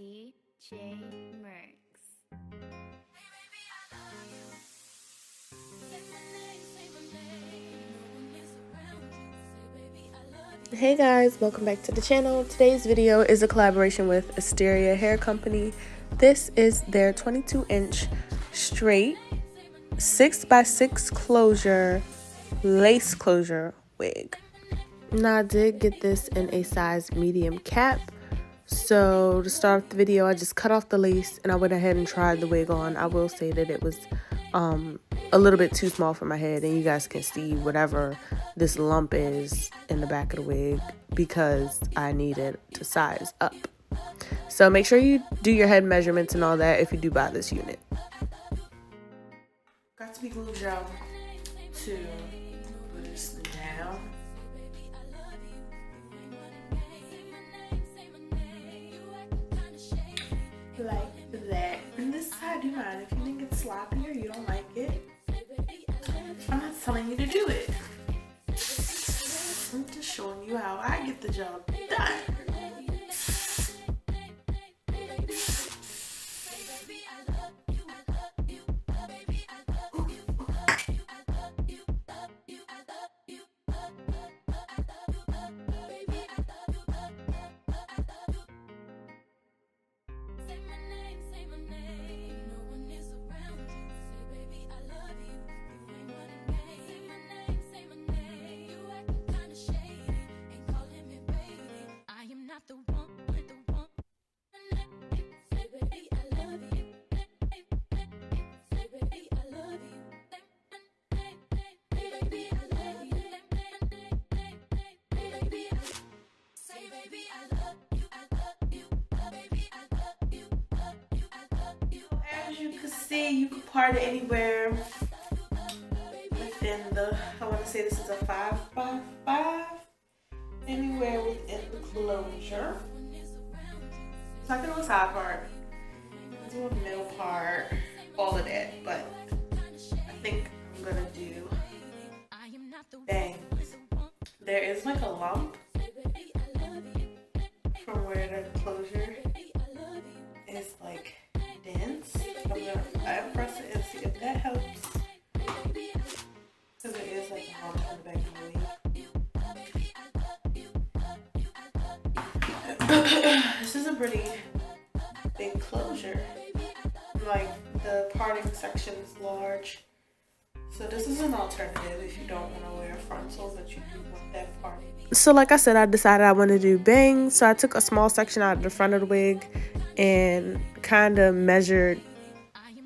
DJ Mercs. Hey guys, welcome back to the channel. Today's video is a collaboration with Asteria Hair Company. This is their 22-inch straight 6x6 closure lace closure wig. Now I did get this in a size medium cap. So to start off the video, I just cut off the lace and I went ahead and tried the wig on. I will say that it was a little bit too small for my head, and you guys can see whatever this lump is in the back of the wig because I needed to size up. So make sure you do your head measurements and all that if you do buy this unit. Got to be glue gel to put this down. Like that. And this side, do mind if you think it's sloppy or you don't like it. I'm not telling you to do it. I'm just showing you how I get the job done. As you can see, you can part it anywhere within the, I want to say this is a 5x5, anywhere within the closure. So I can do a side part, do a middle part, all of that, but I think I'm gonna do bangs. There is like a lump from where the closure is like dense. I'm gonna flat press it and see if that helps. Because it is like a lump in the back of the wig. This is a pretty big closure. Like the parting section is large. So this is an alternative if you don't want to wear frontal, but you do want that parting. So like I said, I decided I want to do bangs. So I took a small section out of the front of the wig and kind of measured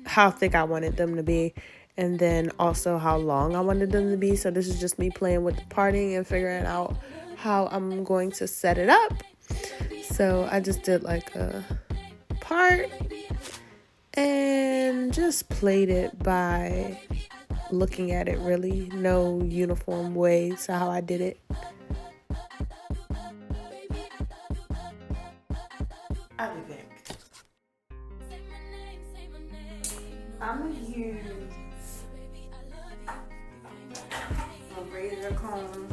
how thick I wanted them to be, and then also how long I wanted them to be. So this is just me playing with the parting and figuring out how I'm going to set it up. So I just did like a part and just played it by looking at it, really. No uniform way to how I did it. I'll be back. I'm gonna use a razor comb.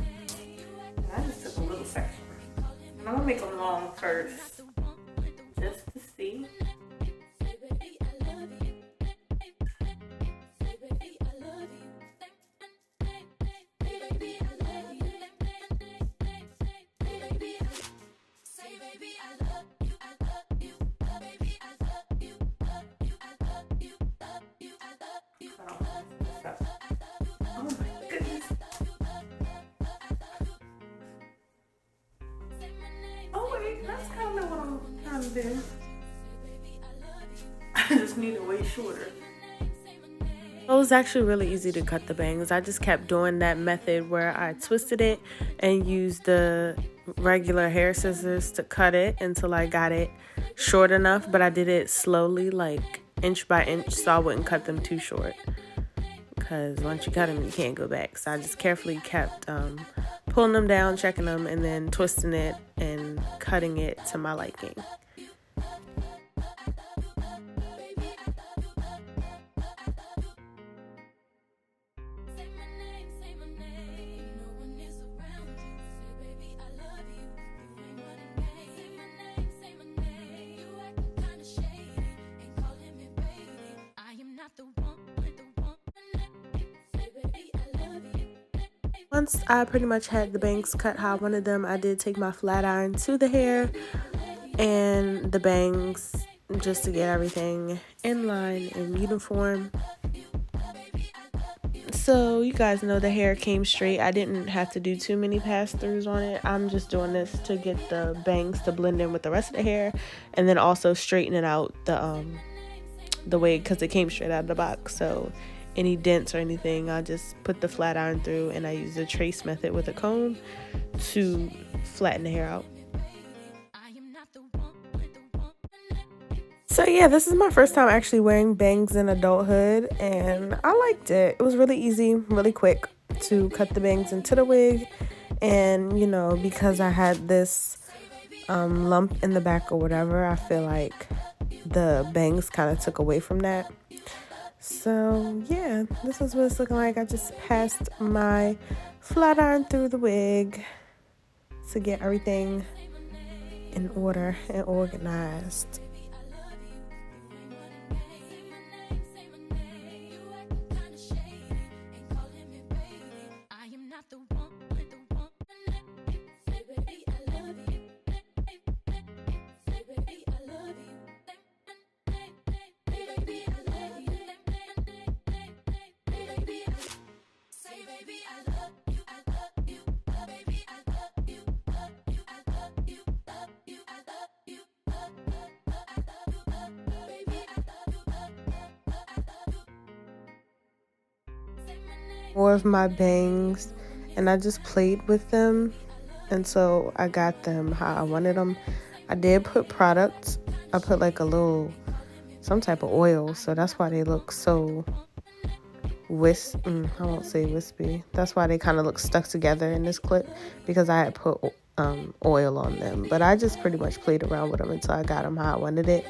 And I just took a little section. And I'm gonna make them long first, just to see. Oh my goodness. Oh wait, that's kind of what I'm trying to do. I just need it way shorter. It was actually really easy to cut the bangs. I just kept doing that method where I twisted it and used the regular hair scissors to cut it until I got it short enough, but I did it slowly, like inch by inch, so I wouldn't cut them too short. Because once you cut them, you can't go back. So I just carefully kept pulling them down, checking them, and then twisting it and cutting it to my liking. once I pretty much had the bangs cut how I wanted them, I did take my flat iron to the hair and the bangs just to get everything in line and uniform. So you guys know the hair came straight. I didn't have to do too many pass-throughs on it. I'm just doing this to get the bangs to blend in with the rest of the hair, and then also straightening out the wig because it came straight out of the box. So any dents or anything, I just put the flat iron through, and I use the trace method with a comb to flatten the hair out. So yeah, this is my first time actually wearing bangs in adulthood, and I liked it. It was really easy, really quick to cut the bangs into the wig. And you know, because I had this lump in the back or whatever, I feel like the bangs kind of took away from that. So yeah, this is what it's looking like. I just passed my flat iron through the wig to get everything in order and organized. More of my bangs, and I just played with them until I got them how I wanted them. I did put products. I put like some type of oil, so that's why they look so I won't say wispy. That's why they kind of look stuck together in this clip, because I had put oil on them. But I just pretty much played around with them until I got them how I wanted it,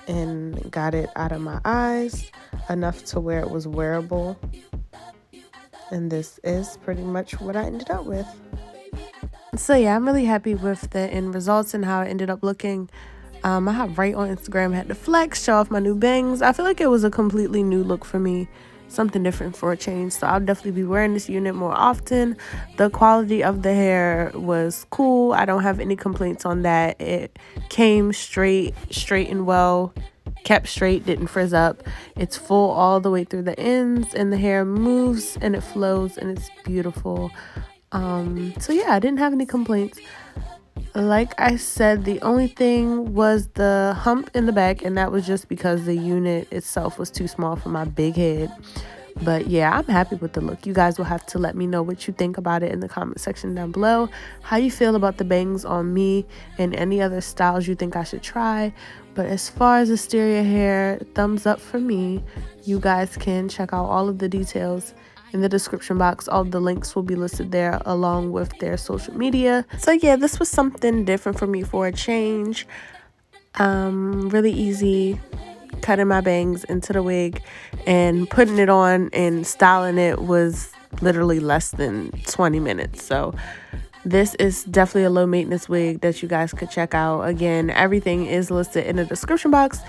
and got it out of my eyes enough to where it was wearable. And this is pretty much what I ended up with. So yeah, I'm really happy with the end results and how it ended up looking. I have right on Instagram, had to flex, show off my new bangs. I feel like it was a completely new look for me, something different for a change. So I'll definitely be wearing this unit more often. The quality of the hair was cool. I don't have any complaints on that. It came straight and well, kept straight, didn't frizz up. It's full all the way through the ends, and the hair moves and it flows and it's beautiful. So yeah, I didn't have any complaints. Like I said, the only thing was the hump in the back, and that was just because the unit itself was too small for my big head. But yeah, I'm happy with the look. You guys will have to let me know what you think about it in the comment section down below. How you feel about the bangs on me, and any other styles you think I should try. But as far as Asteria hair, thumbs up for me. You guys can check out all of the details in the description box. All the links will be listed there, along with their social media. So yeah, this was something different for me for a change. Really easy, cutting my bangs into the wig and putting it on and styling it was literally less than 20 minutes. So this is definitely a low maintenance wig that you guys could check out. Again, everything is listed in the description box,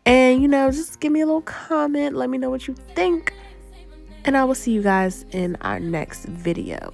and you know, just give me a little comment, let me know what you think. And I will see you guys in our next video.